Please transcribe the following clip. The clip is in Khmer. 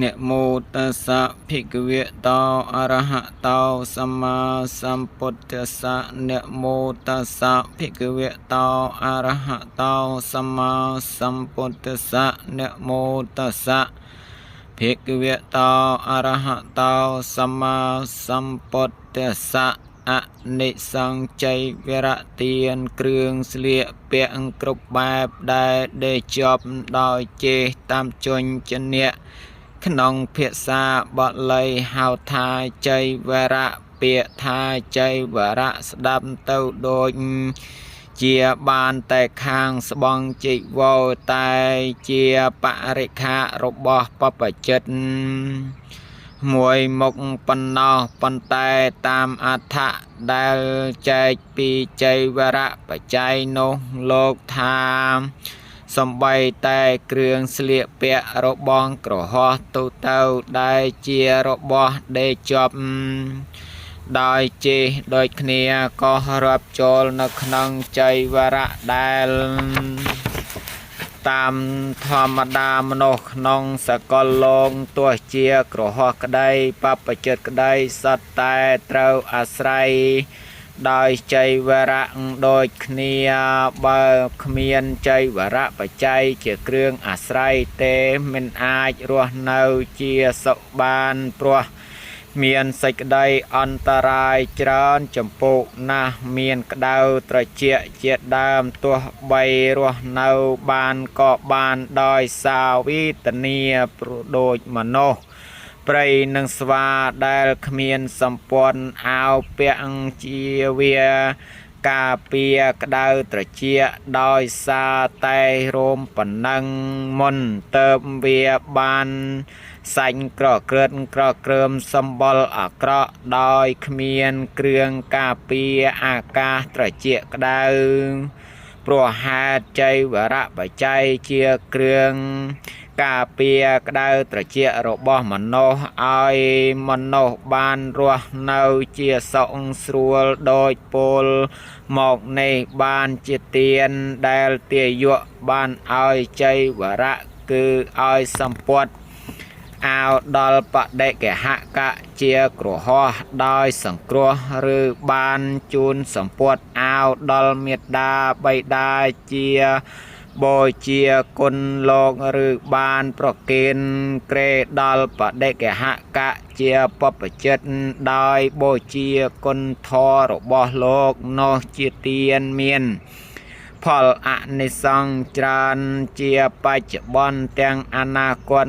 นะโมตัสสะภะคะวะโตอะระหะโตสัมมาสัมพุทธัสสะนะโมตัสสะภะคะวะโตอะระหะโตสัมมาสัมพุทธัสสะนะโมตัสสะภะคะวะโตอะระหะโตสัมมาสัมพุทธัสสะអនិសង្ចៃវរៈទានគ្រឿងស្លៀកពាក់គ្រប់បែបដែលដេកជាប់ដោយចេះតាមជញ្ញៈក្នុងភាសាបាលីហៅថាចៃវរៈពាក្យថាចៃវរៈស្ដាប់ទៅដូចជាបានតែខាងស្បង់ជីវរតែជាបរិក្ខារបស់បព្វជិតមួយមុខប៉ុណ្ណោះប៉ុន្តែតាមអត្ថដែលចែកពីចៃវរៈបច្ច័យនោះលោកថាសំបីតែគ្រឿងស្លៀកពាក់របស់ក្រហមទូទៅដែលជារបស់ដេកជាប់ដោយចេះដូចគ្នាក៏រាប់ចូលនៅក្នុងចៃវរៈដែលតាមធម្មតាមនុស្សក្នុងសកលលោកទោះជាក្រហមក្តីបព្វជិតក្តីសត្វតែត្រូវអាស្រ័យដោយចៃវរៈដូចគ្នាបើគ្មានចៃវរៈបច្ច័យជាគ្រឿងអាស្រ័យទេមិនអាចរស់នៅជាសុខបានព្រោះមានសេចក្តីអន្តរាយច្រើនចំពោះណាស់មានក្តៅត្រជាក់ជាដើមទោះបីរស់នៅបានក៏បានដោយសារវេទនាព្រោះដូចមនុស្សព្រៃនិងស្វាដែលគ្មានសម្ព័ន្ធអាវពាក់ជាវាការពារក្តៅត្រជាក់ដោយសារតែរោមប៉ុណ្ណឹងមុនទៅវាបានសាច់ក្រក្រិតក្រគ្រើមសម្បល់អាក្រក់ដោយគ្មានគ្រឿងការពារអាកាសត្រជាក់ក្តៅព្រោះហេតុចៃវរៈបច្ច័យជាគ្រឿងការពារក្តៅត្រជាក់របស់មនុស្សឲ្យមនុស្សបានរស់នៅជាសុខស្រួលដោយពលមកនេះបានជាទានដែលទាយកបានឲ្យចៃវរៈគឺឲ្យសម្ពុតអាវដល់បដិកហកៈជាក្រហមដោយសង្គ្រោះឬបានជូនសម្ពុតអាវដល់មេត្តាបិតាជាបូជាគុណលោកឬបានប្រគេនក្រេដល់បដិកហកៈជាបព្វជិតដោយបូជាគុណធម៌របស់លោកនោះជាទានមានផលអនិសង្សច្រើនជាបច្ចុប្បន្នទាំងអនាគត